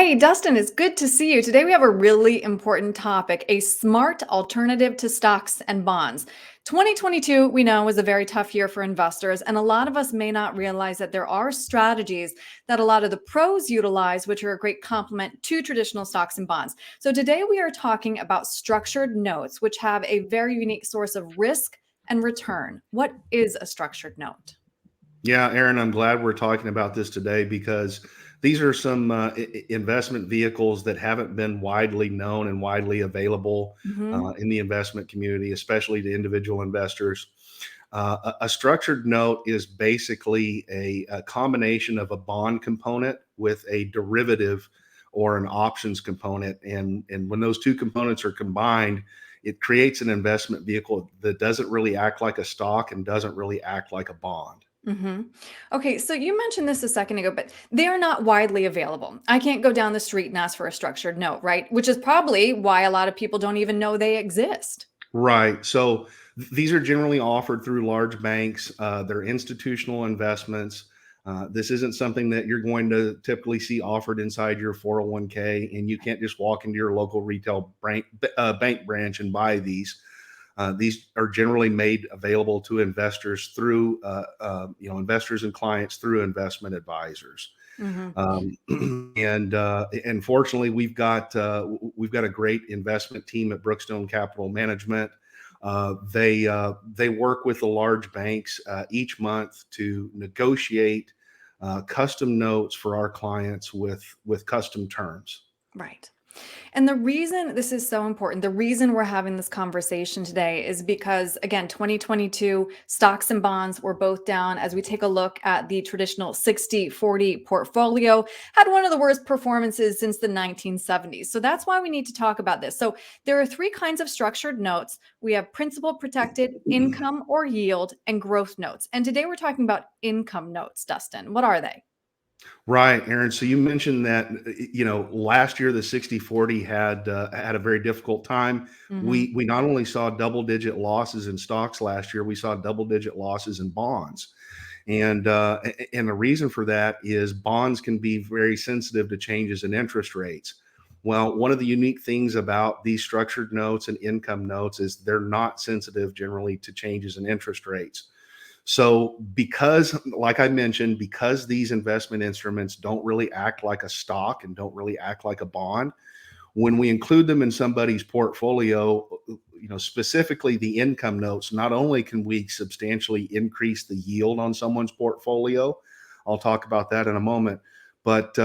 Hey, Dustin, it's good to see you. Today we have a really important topic, a smart alternative to stocks and bonds. 2022, we know, was a very tough year for investors, and a lot of us may not realize that there are strategies that a lot of the pros utilize, which are a great complement to traditional stocks and bonds. So today we are talking about structured notes, which have a very unique source of risk and return. What is a structured note? Yeah, Erin, I'm glad we're talking about this today because these are some investment vehicles that haven't been widely known and widely available Mhm. in the investment community, especially to individual investors. A structured note is basically a combination of a bond component with a derivative or an options component. And when those two components are combined, it creates an investment vehicle that doesn't really act like a stock and doesn't really act like a bond. hmm Okay, so you mentioned this a second ago, but they are not widely available. I can't go down the street and ask for a structured note, right? Which is probably why a lot of people don't even know they exist. Right. So these are generally offered through large banks. They're institutional investments. This isn't something that you're going to typically see offered inside your 401k, and you can't just walk into your local retail bank branch and buy these. These are generally made available to investors through, investors and clients through investment advisors. hmm And fortunately, we've got a great investment team at Brookstone Capital Management. They work with the large banks each month to negotiate custom notes for our clients with custom terms. Right. And the reason this is so important, the reason we're having this conversation today is because, again, 2022 stocks and bonds were both down as we take a look at the traditional 60-40 portfolio, had one of the worst performances since the 1970s. So that's why we need to talk about this. So there are three kinds of structured notes. We have principal protected, income or yield, and growth notes. And today we're talking about income notes, Dustin. What are they? Right, Aaron. So you mentioned that last year the 60-40 had a very difficult time. hmm We not only saw double digit losses in stocks last year, we saw double digit losses in bonds. And the reason for that is bonds can be very sensitive to changes in interest rates. Well, one of the unique things about these structured notes and income notes is they're not sensitive generally to changes in interest rates. So, because, like I mentioned, because these investment instruments don't really act like a stock and don't really act like a bond, when we include them in somebody's portfolio, specifically the income notes, not only can we substantially increase the yield on someone's portfolio, I'll talk about that in a moment, but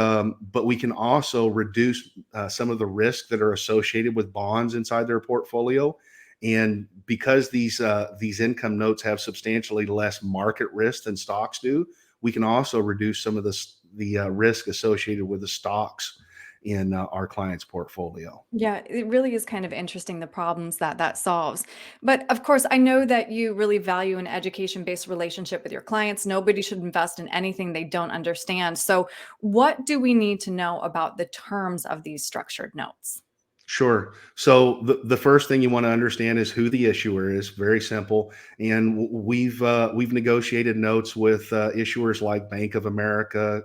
we can also reduce some of the risk that are associated with bonds inside their portfolio. And because these income notes have substantially less market risk than stocks do, we can also reduce some of the risk associated with the stocks in our client's portfolio. Yeah, it really is kind of interesting the problems that that solves. But of course, I know that you really value an education-based relationship with your clients. Nobody should invest in anything they don't understand. So, what do we need to know about the terms of these structured notes? Sure. So the first thing you want to understand is who the issuer is. Very simple. And we've negotiated notes with issuers like Bank of America,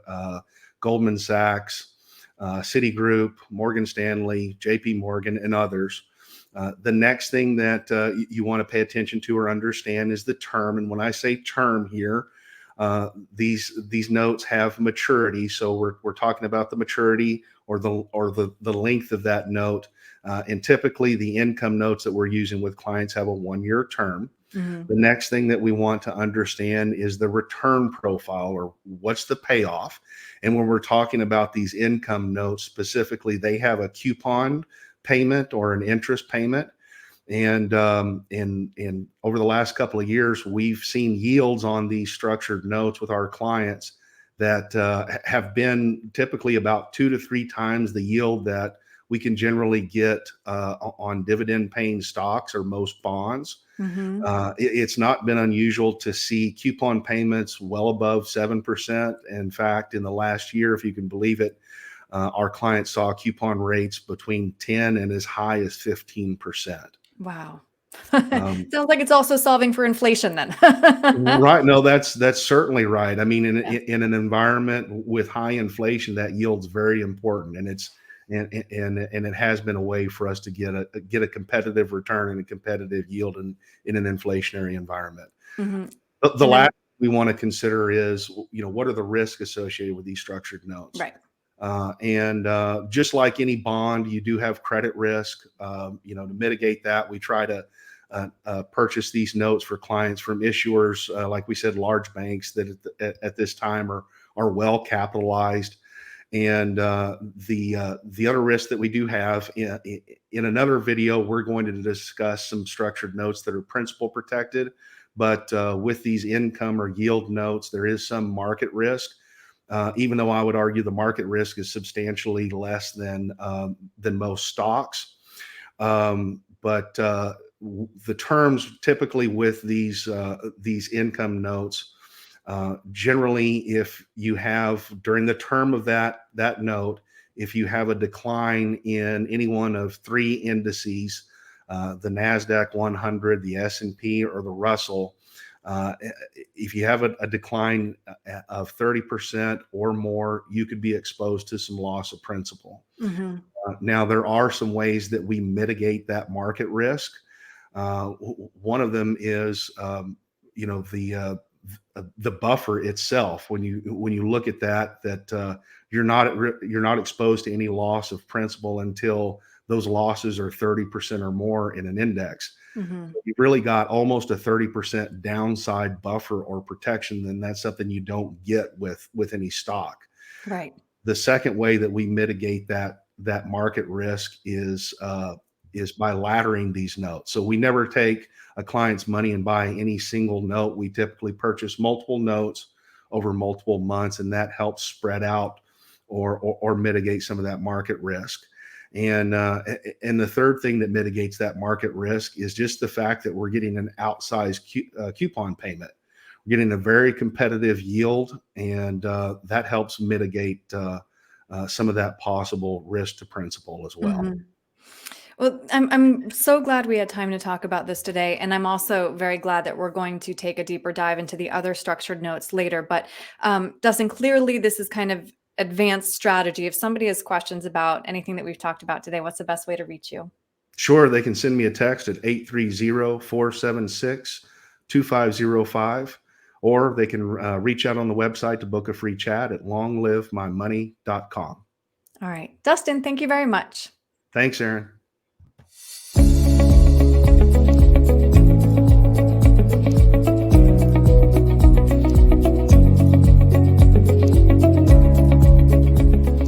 Goldman Sachs, Citigroup, Morgan Stanley, J.P. Morgan, and others. The next thing that you want to pay attention to or understand is the term. And when I say term here, these notes have maturity. So we're talking about the maturity or the length of that note. And typically, the income notes that we're using with clients have a 1 year term. Mhm. The next thing that we want to understand is the return profile, or what's the payoff. And when we're talking about these income notes specifically, they have a coupon payment or an interest payment. And over the last couple of years, we've seen yields on these structured notes with our clients that have been typically about 2 to 3 times the yield that we can generally get on dividend paying stocks or most bonds. Mhm. It's not been unusual to see coupon payments well above 7%. In fact, in the last year, if you can believe it, our clients saw coupon rates between 10 and as high as 15%. Wow. Um, Sounds like it's also solving for inflation then. right. No, that's certainly right. I mean, Yeah. in an environment with high inflation, that yield's very important, and and it has been a way for us to get a competitive return and a competitive yield in an inflationary environment. Mhm. The And last then we want to consider is, what are the risks associated with these structured notes? right. And just like any bond, you do have credit risk. To mitigate that, we try to purchase these notes for clients from issuers, like we said, large banks that at this time are well capitalized. And the other risk that we do have in another video, we're going to discuss some structured notes that are principal protected, but with these income or yield notes, there is some market risk. Even though I would argue the market risk is substantially less than most stocks. But the terms typically with these income notes, generally, if you have during the term of that note, if you have a decline in any one of three indices, the Nasdaq 100, the S&P, or the Russell, uh, if you have a decline of 30% or more, you could be exposed to some loss of principal. Mhm. Now, there are some ways that we mitigate that market risk. One of them is, you know, the buffer itself. When you look at that, you're not exposed to any loss of principal until those losses are 30% or more in an index. Mhm. You've really got almost a 30% downside buffer or protection, then that's something you don't get with any stock. Right. The second way that we mitigate that market risk is by laddering these notes. So we never take a client's money and buy any single note. We typically purchase multiple notes over multiple months, and that helps spread out or mitigate some of that market risk. And the third thing that mitigates that market risk is just the fact that we're getting an outsized coupon payment. We're getting a very competitive yield, and that helps mitigate some of that possible risk to principal as well. Mhm. Well, I'm so glad we had time to talk about this today, and I'm also very glad that we're going to take a deeper dive into the other structured notes later. But Dustin, clearly this is kind of advanced strategy. If somebody has questions about anything that we've talked about today, what's the best way to reach you? Sure, they can send me a text at 830-476-2505, or they can reach out on the website to book a free chat at longlivemymoney.com. All right, Dustin, thank you very much. Thanks, Aaron.